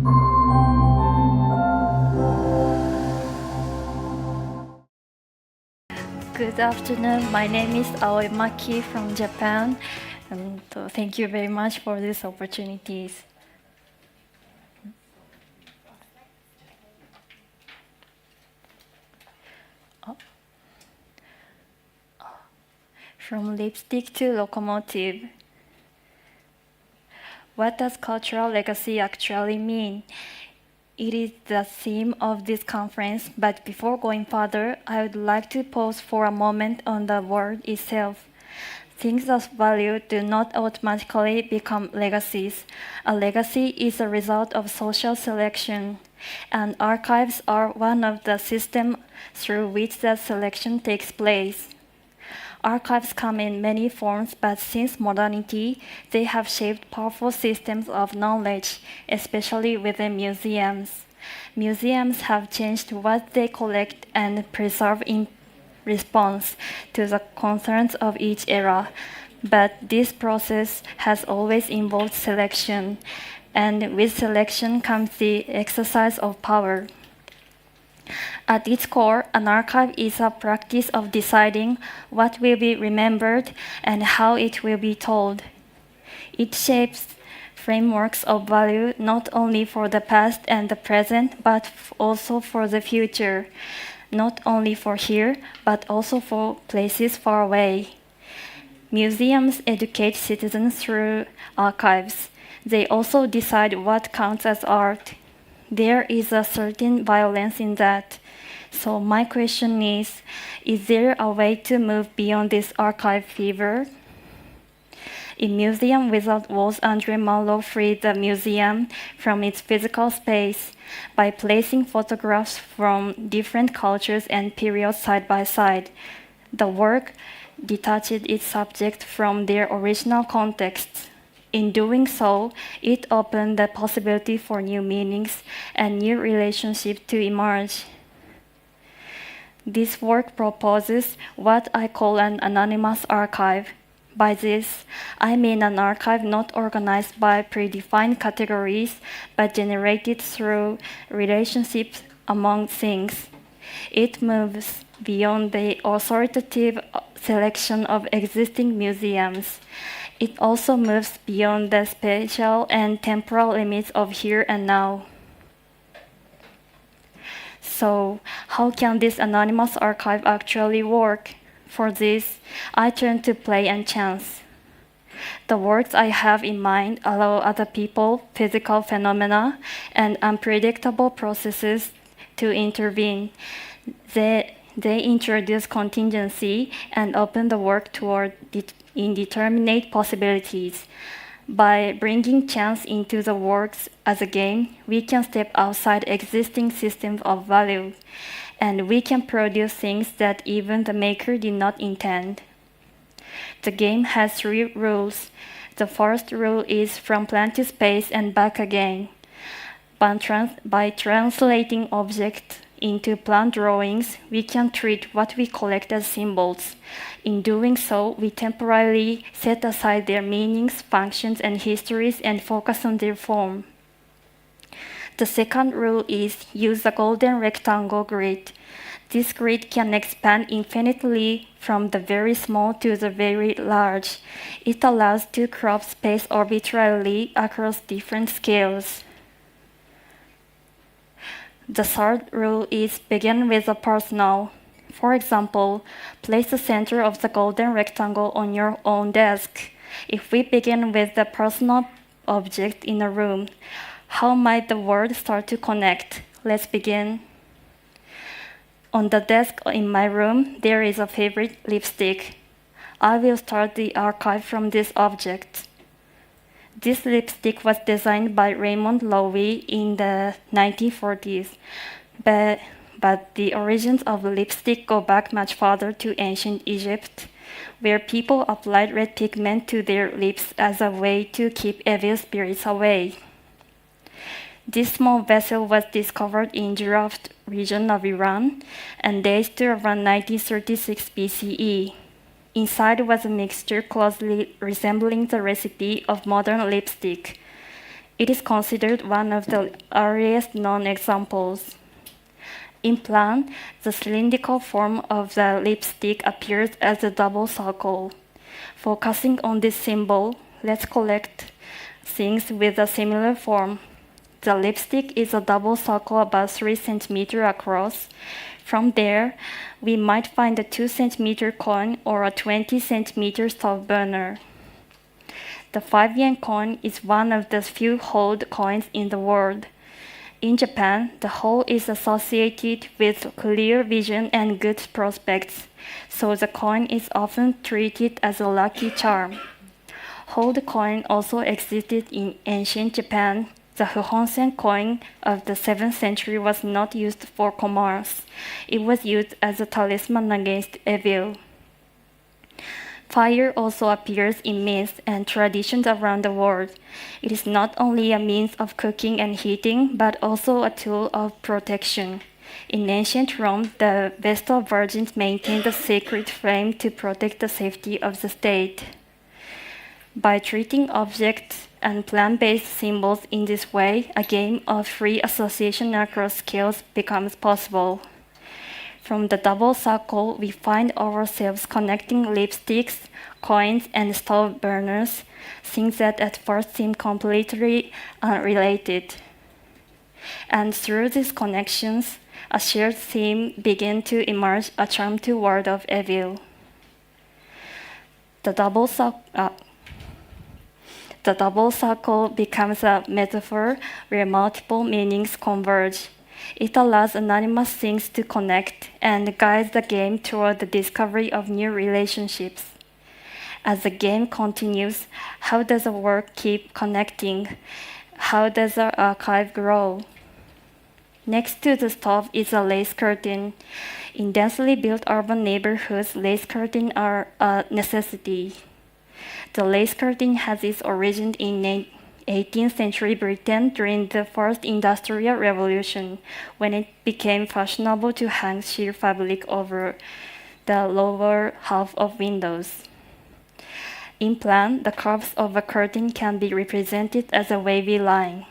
Good afternoon. My name is Aoi Maki from Japan, and thank you very much for these opportunities. Oh. From lipstick to locomotive. What does cultural legacy actually mean? It is the theme of this conference, but before going further, I would like to pause for a moment on the word itself. Things of value do not automatically become legacies. A legacy is a result of social selection, and archives are one of the systems through which that selection takes place. Archives come in many forms, but since modernity, they have shaped powerful systems of knowledge, especially within museums. Museums have changed what they collect and preserve in response to the concerns of each era, but this process has always involved selection, and with selection comes the exercise of power. At its core, an archive is a practice of deciding what will be remembered and how it will be told. It shapes frameworks of value not only for the past and the present, but also for the future. Not only for here, but also for places far away. Museums educate citizens through archives. They also decide what counts as art. There is a certain violence in that. So my question is there a way to move beyond this archive fever? In Museum Without Walls, Andre Malraux freed the museum from its physical space by placing photographs from different cultures and periods side by side. The work detached its subject from their original contexts. In doing so, it opened the possibility for new meanings and new relationships to emerge. This work proposes what I call an anonymous archive. By this, I mean an archive not organized by predefined categories, but generated through relationships among things. It moves beyond the authoritative selection of existing museums. It also moves beyond the spatial and temporal limits of here and now. So, how can this anonymous archive actually work? For this, I turn to play and chance. The works I have in mind allow other people, physical phenomena, and unpredictable processes to intervene. They introduce contingency and open the work toward indeterminate possibilities. By bringing chance into the works as a game, we can step outside existing systems of value, and we can produce things that even the maker did not intend. The game has 3 rules. The first rule is from plan to space and back again. By translating objects into plan drawings, we can treat what we collect as symbols. In doing so, we temporarily set aside their meanings, functions, and histories and focus on their form. The second rule is use the golden rectangle grid. This grid can expand infinitely from the very small to the very large. It allows to crop space arbitrarily across different scales. The third rule is begin with the personal. For example, place the center of the golden rectangle on your own desk. If we begin with the personal object in a room, how might the world start to connect? Let's begin. On the desk in my room, there is a favorite lipstick. I will start the archive from this object. This lipstick was designed by Raymond Loewy in the 1940s, but the origins of lipstick go back much farther to ancient Egypt, where people applied red pigment to their lips as a way to keep evil spirits away. This small vessel was discovered in Jiravt region of Iran and dates to around 1936 BCE. Inside was a mixture closely resembling the recipe of modern lipstick. It is considered one of the earliest known examples. In plan, the cylindrical form of the lipstick appears as a double circle. Focusing on this symbol, let's collect things with a similar form. The lipstick is a double circle about 3 cm across. From there, we might find a 2 cm coin or a 20 cm stove burner. The 5 yen coin is one of the few hold coins in the world. In Japan, the hole is associated with clear vision and good prospects, so the coin is often treated as a lucky charm. Hold coin also existed in ancient Japan. The Fuhonsen coin of the 7th century was not used for commerce. It was used as a talisman against evil. Fire also appears in myths and traditions around the world. It is not only a means of cooking and heating, but also a tool of protection. In ancient Rome, the Vestal Virgins maintained a sacred flame to protect the safety of the state. By treating objects and plant-based symbols in this way, a game of free association across scales becomes possible. From the double circle, we find ourselves connecting lipsticks, coins, and stove burners, things that at first seem completely unrelated. And through these connections, a shared theme began to emerge, a charm to ward off evil. The double circle becomes a metaphor where multiple meanings converge. It allows anonymous things to connect and guides the game toward the discovery of new relationships. As the game continues, how does a work keep connecting? How does the archive grow? Next to the stove is a lace curtain. In densely built urban neighborhoods, lace curtains are a necessity. The lace curtain has its origin in 18th century Britain during the first Industrial Revolution, when it became fashionable to hang sheer fabric over the lower half of windows. In plan, the curves of a curtain can be represented as a wavy line.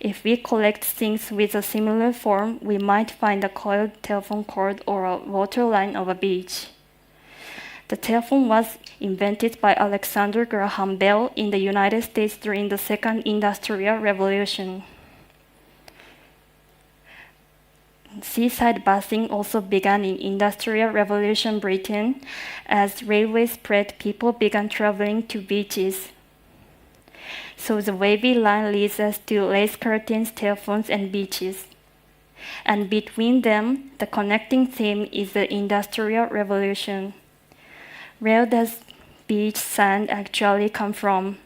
If we collect things with a similar form, we might find a coiled telephone cord or a water line of a beach. The telephone was invented by Alexander Graham Bell in the United States during the Second Industrial Revolution. Seaside bathing also began in Industrial Revolution Britain. As railways spread, people began traveling to beaches. So the wavy line leads us to lace curtains, telephones, and beaches. And between them, the connecting theme is the Industrial Revolution. Where does beach sand actually come from?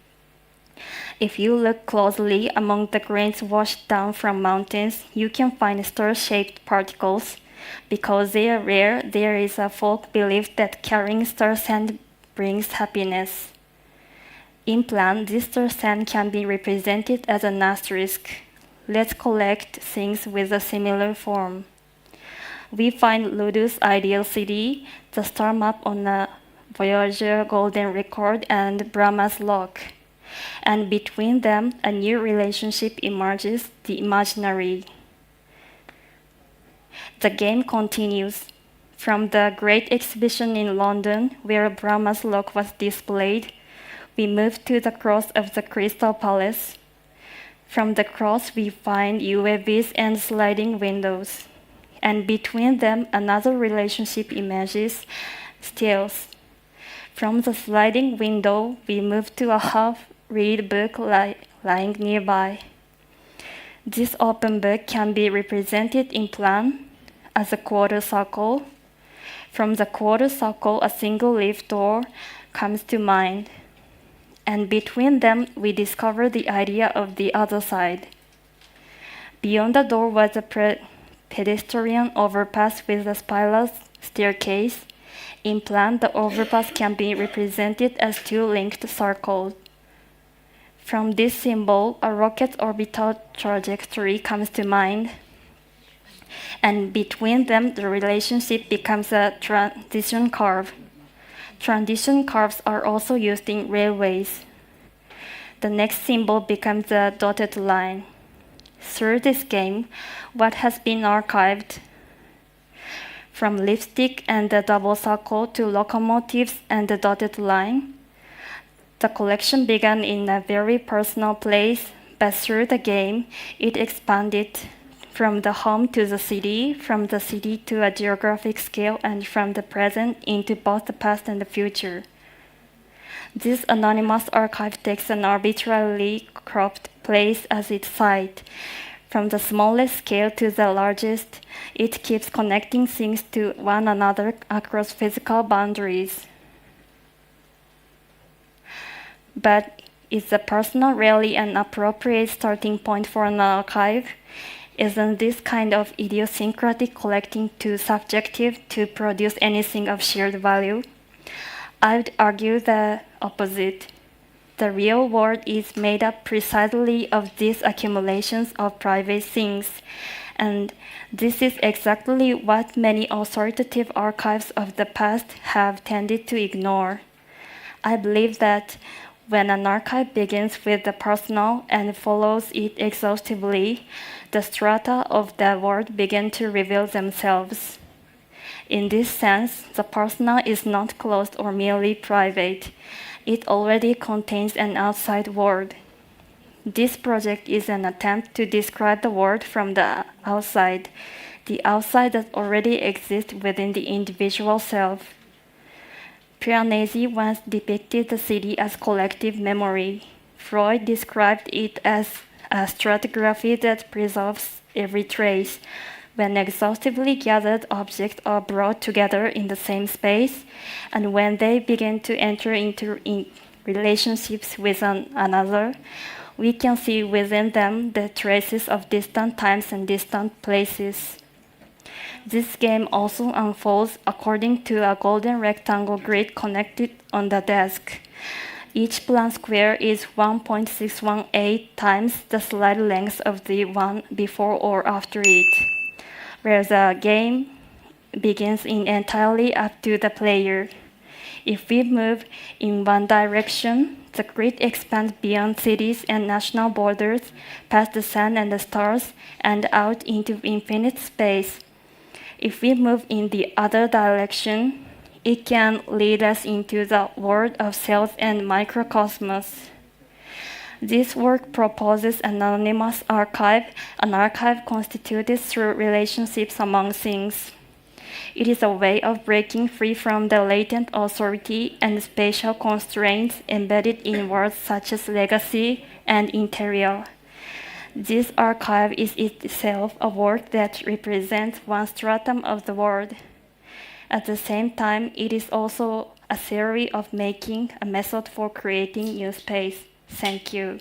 If you look closely among the grains washed down from mountains, you can find star-shaped particles. Because they are rare, there is a folk belief that carrying star sand brings happiness. In plan, this star sand can be represented as an asterisk. Let's collect things with a similar form. We find Ludus Ideal City, the star map on a Voyager Golden Record, and Brahma's Lock. And between them, a new relationship emerges, the imaginary. The game continues. From the Great Exhibition in London, where Brahma's Lock was displayed, we move to the cross of the Crystal Palace. From the cross, we find UAVs and sliding windows. And between them, another relationship emerges, stills. From the sliding window, we move to a half-read book lying nearby. This open book can be represented in plan as a quarter circle. From the quarter circle, a single-leaf door comes to mind. And between them, we discover the idea of the other side. Beyond the door was a pedestrian overpass with a spiral staircase. In plan, the overpass can be represented as two linked circles. From this symbol, a rocket's orbital trajectory comes to mind. And between them, the relationship becomes a transition curve. Transition curves are also used in railways. The next symbol becomes a dotted line. Through this game, what has been archived, from lipstick and the double circle to locomotives and the dotted line, the collection began in a very personal place, but through the game, it expanded from the home to the city, from the city to a geographic scale, and from the present into both the past and the future. This anonymous archive takes an arbitrarily cropped place as its site. From the smallest scale to the largest, it keeps connecting things to one another across physical boundaries. But is the personal really an appropriate starting point for an archive? Isn't this kind of idiosyncratic collecting too subjective to produce anything of shared value? I would argue the opposite. The real world is made up precisely of these accumulations of private things, and this is exactly what many authoritative archives of the past have tended to ignore. I believe that when an archive begins with the personal and follows it exhaustively, the strata of the world begin to reveal themselves. In this sense, the personal is not closed or merely private. It already contains an outside world. This project is an attempt to describe the world from the outside that already exists within the individual self. Piranesi once depicted the city as collective memory. Freud described it as a stratigraphy that preserves every trace. When exhaustively gathered objects are brought together in the same space, and when they begin to enter into relationships with another, we can see within them the traces of distant times and distant places. This game also unfolds according to a golden rectangle grid connected on the desk. Each blank square is 1.618 times the slide length of the one before or after it, where the game begins entirely up to the player. If we move in one direction, the grid expands beyond cities and national borders, past the sun and the stars, and out into infinite space. If we move in the other direction, it can lead us into the world of cells and microcosmos. This work proposes an anonymous archive, an archive constituted through relationships among things. It is a way of breaking free from the latent authority and spatial constraints embedded in words such as legacy and Int'l. This archive is itself a work that represents one stratum of the world. At the same time, it is also a theory of making, a method for creating new space. Thank you.